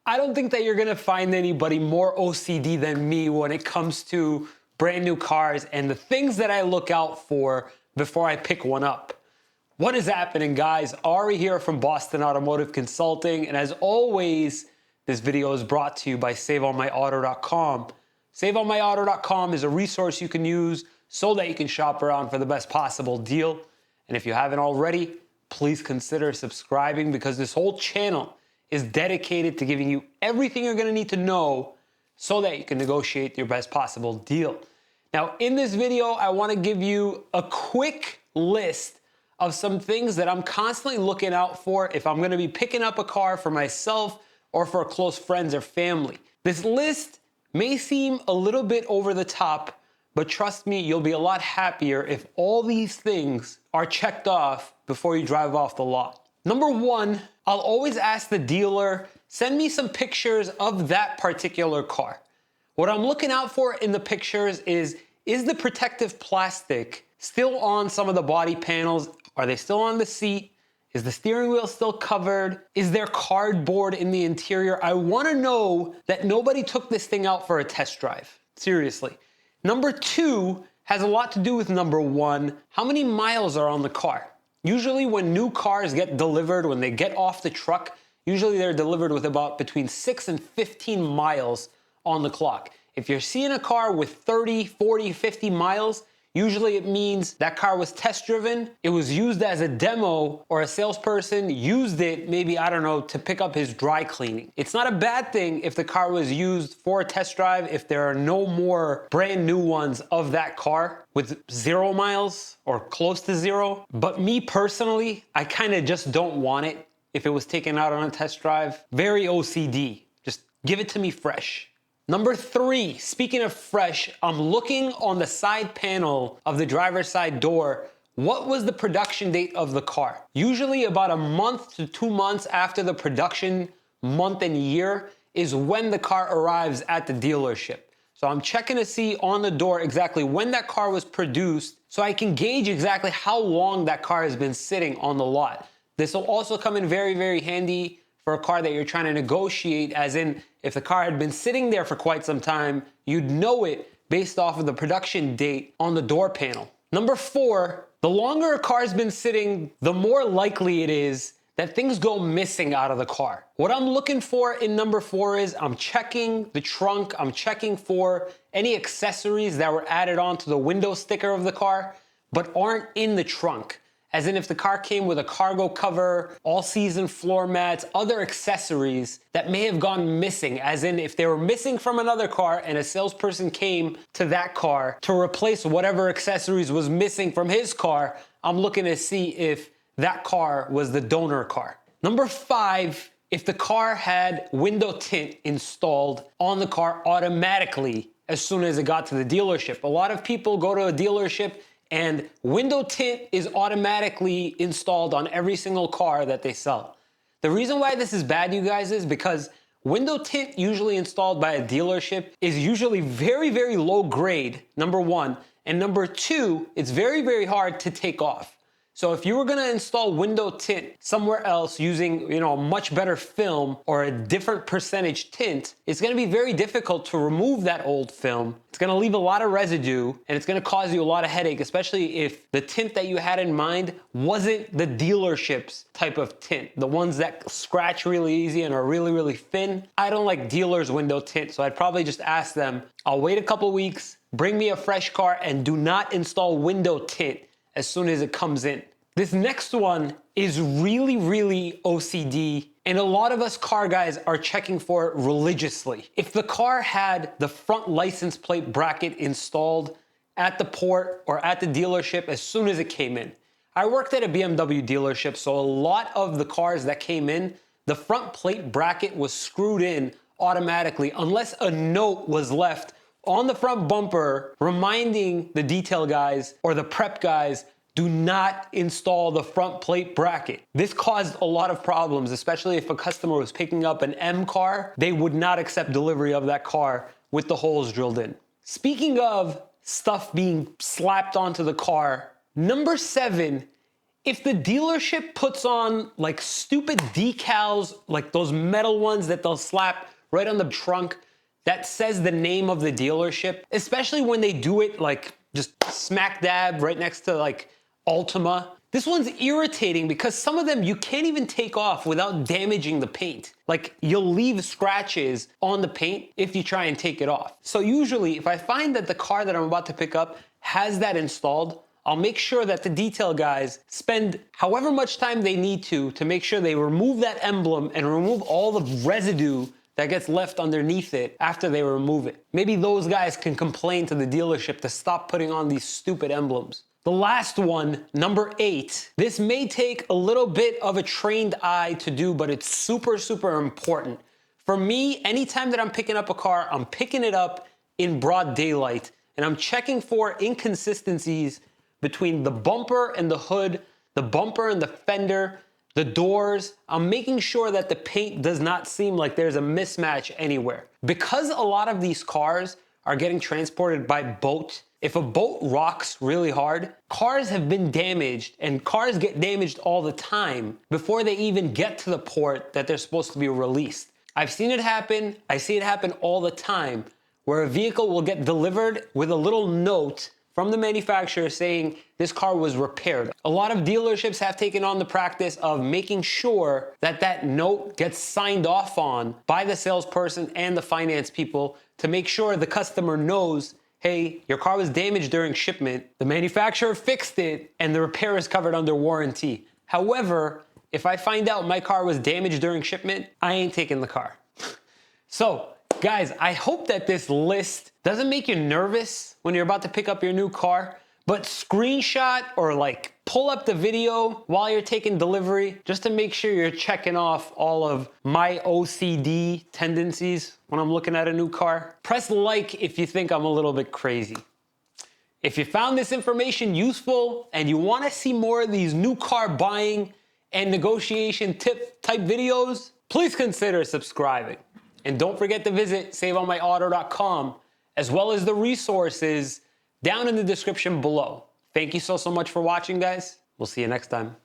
I don't think that you're gonna find anybody more OCD than me when it comes to brand new cars and the things that I look out for before I pick one up. What is happening, guys? Ari here from Boston Automotive Consulting, and as always, this video is brought to you by SaveOnMyAuto.com. SaveOnMyAuto.com is a resource you can use so that you can shop around for the best possible deal. And if you haven't already, please consider subscribing because this whole channel is dedicated to giving you everything you're gonna need to know so that you can negotiate your best possible deal. Now, in this video, I wanna give you a quick list of some things that I'm constantly looking out for if I'm gonna be picking up a car for myself or for close friends or family. This list may seem a little bit over the top, but trust me, you'll be a lot happier if all these things are checked off before you drive off the lot. Number one, I'll always ask the dealer, send me some pictures of that particular car. What I'm looking out for in the pictures is the protective plastic still on some of the body panels? Are they still on the seat? Is the steering wheel still covered? Is there cardboard in the interior? I wanna know that nobody took this thing out for a test drive. Seriously. Number two has a lot to do with number one. How many miles are on the car? Usually when new cars get delivered, when they get off the truck, usually they're delivered with about between 6 and 15 miles on the clock. If you're seeing a car with 30, 40, 50 miles, usually it means that car was test driven, it was used as a demo, or a salesperson used it maybe, I don't know, to pick up his dry cleaning. It's not a bad thing if the car was used for a test drive, if there are no more brand new ones of that car with 0 miles or close to 0. But me personally, I kind of just don't want it if it was taken out on a test drive. Very OCD. Just give it to me fresh. Number three, speaking of fresh, I'm looking on the side panel of the driver's side door. What was the production date of the car? Usually about a month to 2 months after the production month and year is when the car arrives at the dealership. So I'm checking to see on the door exactly when that car was produced so I can gauge exactly how long that car has been sitting on the lot. This will also come in very, very handy for a car that you're trying to negotiate, as in if the car had been sitting there for quite some time, you'd know it based off of the production date on the door panel. Number four, the longer a car's been sitting, the more likely it is that things go missing out of the car. What I'm looking for in number four is I'm checking the trunk, I'm checking for any accessories that were added onto the window sticker of the car, but aren't in the trunk. As in if the car came with a cargo cover, all-season floor mats, other accessories that may have gone missing. As in if they were missing from another car and a salesperson came to that car to replace whatever accessories was missing from his car, I'm looking to see if that car was the donor car. Number five, if the car had window tint installed on the car automatically as soon as it got to the dealership. A lot of people go to a dealership and window tint is automatically installed on every single car that they sell. The reason why this is bad, you guys, is because window tint usually installed by a dealership is usually very, very low grade, number one. And number two, it's very, very hard to take off. So if you were gonna install window tint somewhere else using, a much better film or a different percentage tint, it's gonna be very difficult to remove that old film. It's gonna leave a lot of residue and it's gonna cause you a lot of headache, especially if the tint that you had in mind wasn't the dealership's type of tint, the ones that scratch really easy and are really, really thin. I don't like dealers' window tint, so I'd probably just ask them, I'll wait a couple weeks, bring me a fresh car, and do not install window tint as soon as it comes in. This next one is really, really OCD, and a lot of us car guys are checking for it religiously. If the car had the front license plate bracket installed at the port or at the dealership as soon as it came in. I worked at a BMW dealership, so a lot of the cars that came in, the front plate bracket was screwed in automatically unless a note was left on the front bumper reminding the detail guys or the prep guys, do not install the front plate bracket. This caused a lot of problems, especially if a customer was picking up an M car, they would not accept delivery of that car with the holes drilled in. Speaking of stuff being slapped onto the car, number 7 If the dealership puts on like stupid decals, like those metal ones that they'll slap right on the trunk that says the name of the dealership, especially when they do it like just smack dab right next to like Ultima. This one's irritating because some of them you can't even take off without damaging the paint. Like you'll leave scratches on the paint if you try and take it off. So usually if I find that the car that I'm about to pick up has that installed, I'll make sure that the detail guys spend however much time they need to make sure they remove that emblem and remove all the residue that gets left underneath it after they remove it. Maybe those guys can complain to the dealership to stop putting on these stupid emblems. The last one, number 8. This may take a little bit of a trained eye to do, but it's super, super important. For me, anytime that I'm picking up a car, I'm picking it up in broad daylight, and I'm checking for inconsistencies between the bumper and the hood, the bumper and the fender, the doors. I'm making sure that the paint does not seem like there's a mismatch anywhere. Because a lot of these cars are getting transported by boat, if a boat rocks really hard, cars have been damaged, and cars get damaged all the time before they even get to the port that they're supposed to be released. I've seen it happen. I see it happen all the time, where a vehicle will get delivered with a little note from the manufacturer saying this car was repaired. A lot of dealerships have taken on the practice of making sure that that note gets signed off on by the salesperson and the finance people to make sure the customer knows, hey, your car was damaged during shipment, the manufacturer fixed it, and the repair is covered under warranty. However, if I find out my car was damaged during shipment, I ain't taking the car. So, guys, I hope that this list doesn't make you nervous when you're about to pick up your new car, but screenshot or like pull up the video while you're taking delivery just to make sure you're checking off all of my OCD tendencies when I'm looking at a new car. Press like if you think I'm a little bit crazy. If you found this information useful and you want to see more of these new car buying and negotiation tip type videos, please consider subscribing. And don't forget to visit saveonmyauto.com as well as the resources down in the description below. Thank you so much for watching, guys. We'll see you next time.